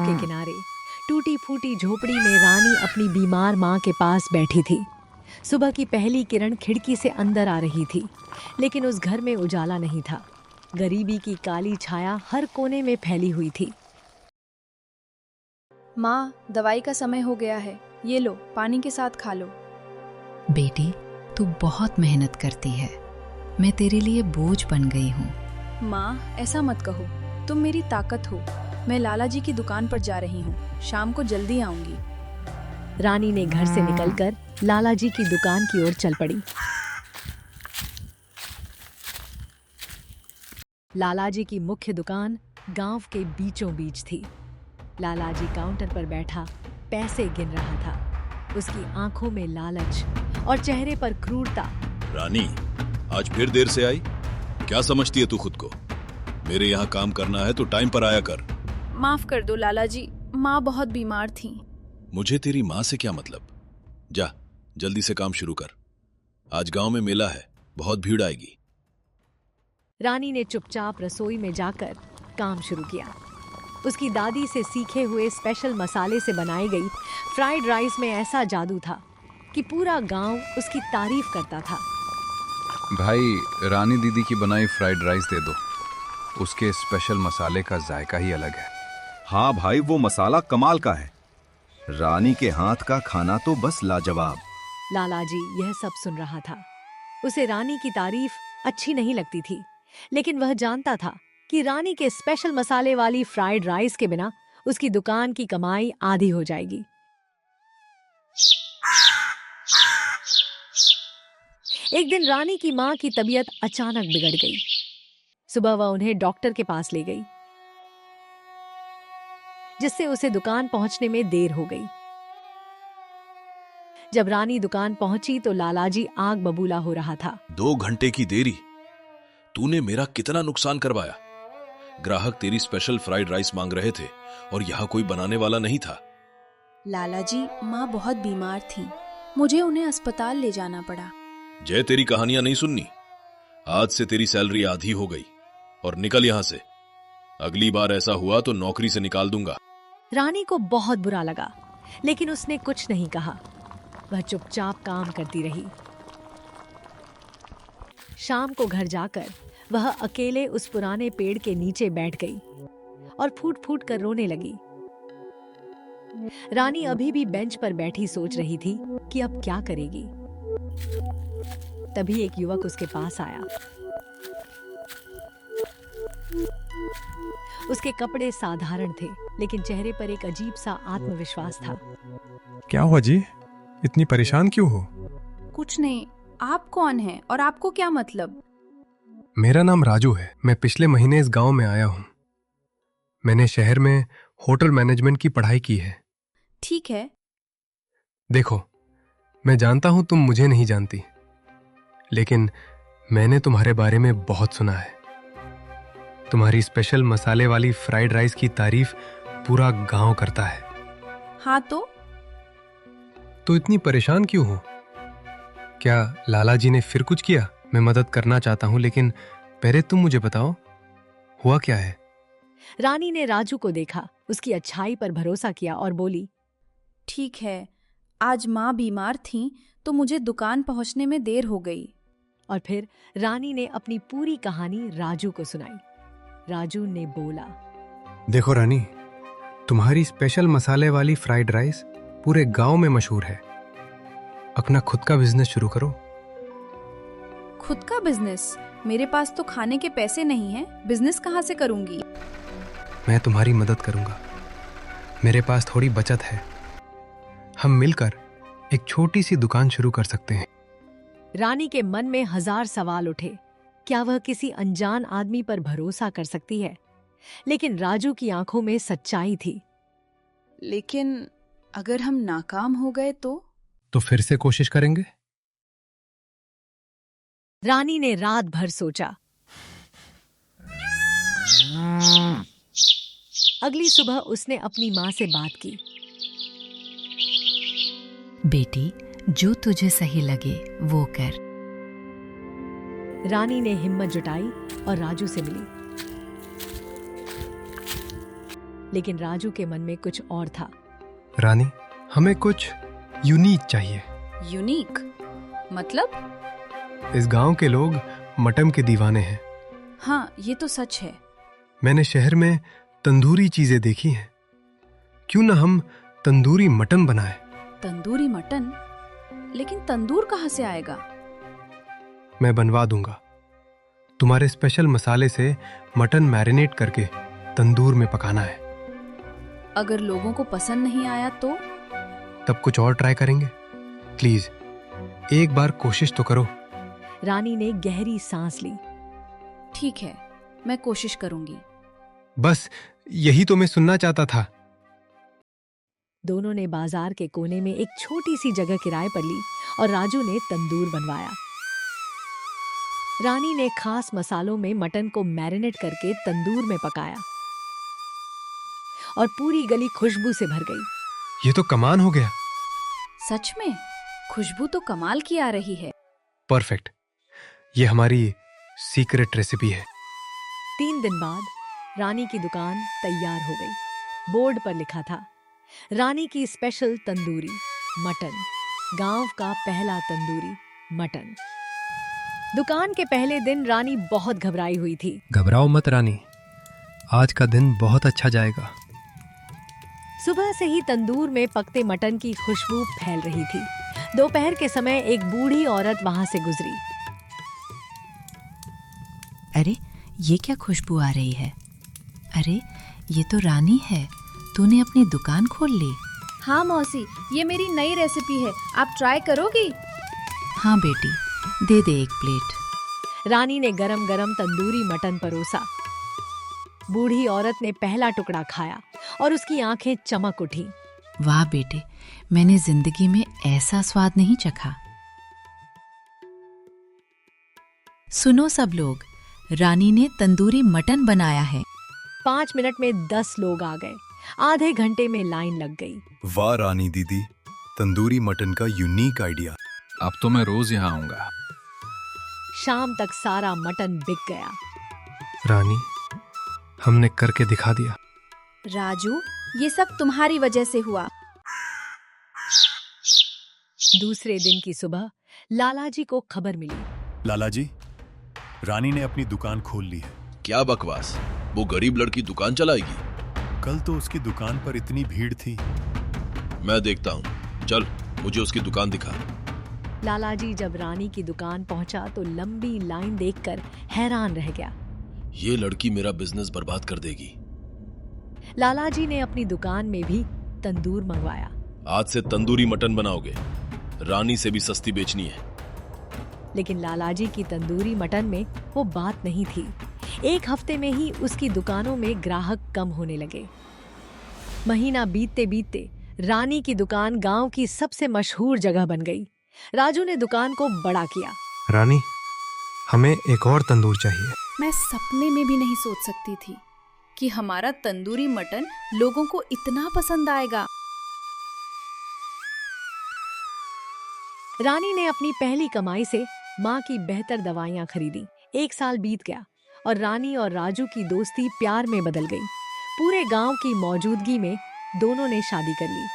के किनारे टूटी फूटी झोपड़ी में रानी अपनी बीमार माँ के पास बैठी थी। सुबह की पहली किरण खिड़की से अंदर आ रही थी, लेकिन उस घर में उजाला नहीं था। गरीबी की काली छाया हर कोने में फैली हुई थी। माँ, दवाई का समय हो गया है, ये लो, पानी के साथ खा लो। बेटी, तू बहुत मेहनत करती है, मैं तेरे लिए बोझ बन गई हूँ। माँ, ऐसा मत कहो, तुम मेरी ताकत हो। मैं लाला जी की दुकान पर जा रही हूँ, शाम को जल्दी आऊंगी। रानी ने घर से निकलकर लाला जी की दुकान की ओर चल पड़ी। लाला जी की मुख्य दुकान गांव के बीचों बीच थी। लाला जी काउंटर पर बैठा पैसे गिन रहा था। उसकी आंखों में लालच और चेहरे पर क्रूरता। रानी, आज फिर देर से आई? क्या समझती है तू खुद को? मेरे यहाँ काम करना है तो टाइम पर आया कर। माफ कर दो लाला जी, माँ बहुत बीमार थी। मुझे तेरी माँ से क्या मतलब? जा, जल्दी से काम शुरू कर। आज गांव में मेला है, बहुत भीड़ आएगी। रानी ने चुपचाप रसोई में जाकर काम शुरू किया। उसकी दादी से सीखे हुए स्पेशल मसाले से बनाई गई फ्राइड राइस में ऐसा जादू था कि पूरा गांव उसकी तारीफ करता था। भाई, रानी दीदी की बनाई फ्राइड राइस दे दो, उसके स्पेशल मसाले का जायका ही अलग है। हाँ भाई, वो मसाला कमाल का है। रानी के हाथ का खाना तो बस लाजवाब। लाला जी यह सब सुन रहा था। उसे रानी की तारीफ अच्छी नहीं लगती थी, लेकिन वह जानता था कि रानी के स्पेशल मसाले वाली फ्राइड राइस के बिना उसकी दुकान की कमाई आधी हो जाएगी। एक दिन रानी की माँ की तबीयत अचानक बिगड़ गई। सुबह वह उन्हें डॉक्टर के पास ले गई, जिससे उसे दुकान पहुंचने में देर हो गई। जब रानी दुकान पहुंची तो लालाजी आग बबूला हो रहा था। 2 घंटे की देरी? तूने मेरा कितना नुकसान करवाया। ग्राहक तेरी स्पेशल फ्राइड राइस मांग रहे थे और यहाँ कोई बनाने वाला नहीं था। लाला जी, माँ बहुत बीमार थी, मुझे उन्हें अस्पताल ले जाना पड़ा। जय, तेरी कहानियां नहीं सुननी। आज से तेरी सैलरी आधी हो गई और निकल यहाँ से। अगली बार ऐसा हुआ तो नौकरी से निकाल दूंगा। रानी को बहुत बुरा लगा, लेकिन उसने कुछ नहीं कहा। वह चुपचाप काम करती रही। शाम को घर जाकर वह अकेले उस पुराने पेड़ के नीचे बैठ गई और फूट फूट कर रोने लगी। रानी अभी भी बेंच पर बैठी सोच रही थी कि अब क्या करेगी। तभी एक युवक उसके पास आया। उसके कपड़े साधारण थे, लेकिन चेहरे पर एक अजीब सा आत्मविश्वास था। क्या हुआ जी? इतनी परेशान क्यों हो? कुछ नहीं, आप कौन हैं और आपको क्या मतलब? मेरा नाम राजू है। मैं पिछले महीने इस गांव में आया हूँ। मैंने शहर में होटल मैनेजमेंट की पढ़ाई की है। ठीक है। देखो, मैं जानता हूँ तुम मुझे नहीं जानती, लेकिन मैंने तुम्हारे बारे में बहुत सुना है। तुम्हारी स्पेशल मसाले वाली फ्राइड राइस की तारीफ पूरा गांव करता है। हाँ तो इतनी परेशान क्यों हो? क्या लाला जी ने फिर कुछ किया? मैं मदद करना चाहता हूँ, लेकिन पहले तुम मुझे बताओ, हुआ क्या है? रानी ने राजू को देखा, उसकी अच्छाई पर भरोसा किया और बोली, ठीक है, आज माँ बीमार थी तो मुझे दुकान पहुंचने में देर हो गई। और फिर रानी ने अपनी पूरी कहानी राजू को सुनाई। राजू ने बोला, देखो रानी, तुम्हारी स्पेशल मसाले वाली फ्राइड राइस पूरे गांव में मशहूर है। अपना खुद का बिजनेस शुरू करो। खुद का बिजनेस? मेरे पास तो खाने के पैसे नहीं हैं, बिजनेस कहाँ से करूंगी? मैं तुम्हारी मदद करूंगा। मेरे पास थोड़ी बचत है। हम मिलकर एक छोटी सी दुकान शुरू कर सकते हैं। रानी के मन में 1000 सवाल उठे। क्या वह किसी अनजान आदमी पर भरोसा कर सकती है? लेकिन राजू की आंखों में सच्चाई थी। लेकिन अगर हम नाकाम हो गए तो फिर से कोशिश करेंगे। रानी ने रात भर सोचा। अगली सुबह उसने अपनी माँ से बात की। बेटी, जो तुझे सही लगे वो कर। रानी ने हिम्मत जुटाई और राजू से मिली। लेकिन राजू के मन में कुछ और था। रानी, हमें कुछ यूनिक चाहिए। यूनिक मतलब? इस गांव के लोग मटन के दीवाने हैं। हाँ, ये तो सच है। मैंने शहर में तंदूरी चीजें देखी हैं। क्यों ना हम तंदूरी मटन बनाए? तंदूरी मटन? लेकिन तंदूर कहाँ से आएगा? मैं बनवा दूंगा। तुम्हारे स्पेशल मसाले से मटन मैरिनेट करके तंदूर में पकाना है। अगर लोगों को पसंद नहीं आया तो? तब कुछ और ट्राई करेंगे। प्लीज एक बार कोशिश तो करो। रानी ने गहरी सांस ली। ठीक है, मैं कोशिश करूंगी। बस यही तो मैं सुनना चाहता था। दोनों ने बाजार के कोने में एक छोटी सी जगह किराए पर ली और राजू ने तंदूर बनवाया। रानी ने खास मसालों में मटन को मैरिनेट करके तंदूर में पकाया और पूरी गली खुशबू से भर गई। ये तो कमाल हो गया। सच में खुशबू तो कमाल की आ रही है। परफेक्ट। ये हमारी सीक्रेट रेसिपी है। 3 दिन बाद रानी की दुकान तैयार हो गई। बोर्ड पर लिखा था, रानी की स्पेशल तंदूरी मटन, गांव का पहला तंदूरी मटन। दुकान के पहले दिन रानी बहुत घबराई हुई थी। घबराओ मत रानी, आज का दिन बहुत अच्छा जाएगा। सुबह से ही तंदूर में पकते मटन की खुशबू फैल रही थी। दोपहर के समय एक बूढ़ी औरत वहां से गुजरी। अरे, ये क्या खुशबू आ रही है? अरे, ये तो रानी है। तूने अपनी दुकान खोल ली? हाँ मौसी, ये मेरी नई रेसिपी है, आप ट्राई करोगी? हाँ बेटी, दे दे एक प्लेट। रानी ने गरम गरम तंदूरी मटन परोसा। बूढ़ी औरत ने पहला टुकड़ा खाया और उसकी आंखें चमक उठी। वाह बेटे, मैंने जिंदगी में ऐसा स्वाद नहीं चखा। सुनो सब लोग, रानी ने तंदूरी मटन बनाया है। 5 मिनट में 10 लोग आ गए। आधे घंटे में लाइन लग गई। वाह रानी दीदी, तंदूरी मटन का यूनिक आइडिया। अब तो मैं रोज यहाँ आऊंगा। शाम तक सारा मटन बिक गया। रानी, हमने करके दिखा दिया। राजू, ये सब तुम्हारी वजह से हुआ। दूसरे दिन की सुबह लालाजी को खबर मिली। लाला जी, रानी ने अपनी दुकान खोल ली है। क्या बकवास, वो गरीब लड़की दुकान चलाएगी? कल तो उसकी दुकान पर इतनी भीड़ थी। मैं देखता हूँ, चल मुझे उसकी दुकान दिखा। लालाजी जब रानी की दुकान पहुंचा तो लंबी लाइन देखकर हैरान रह गया। ये लड़की मेरा बिजनेस बर्बाद कर देगी। लालाजी ने अपनी दुकान में भी तंदूर मंगवाया। आज से तंदूरी मटन बनाओगे, रानी से भी सस्ती बेचनी है। लेकिन लालाजी की तंदूरी मटन में वो बात नहीं थी। एक हफ्ते में ही उसकी दुकानों में ग्राहक कम होने लगे। महीना बीतते बीतते रानी की दुकान गांव की सबसे मशहूर जगह बन गई। राजू ने दुकान को बड़ा किया। रानी, हमें एक और तंदूर चाहिए। मैं सपने में भी नहीं सोच सकती थी कि हमारा तंदूरी मटन लोगों को इतना पसंद आएगा। रानी ने अपनी पहली कमाई से माँ की बेहतर दवाइयाँ खरीदी। 1 साल बीत गया और रानी और राजू की दोस्ती प्यार में बदल गई। पूरे गांव की मौजूदगी में दोनों ने शादी कर ली।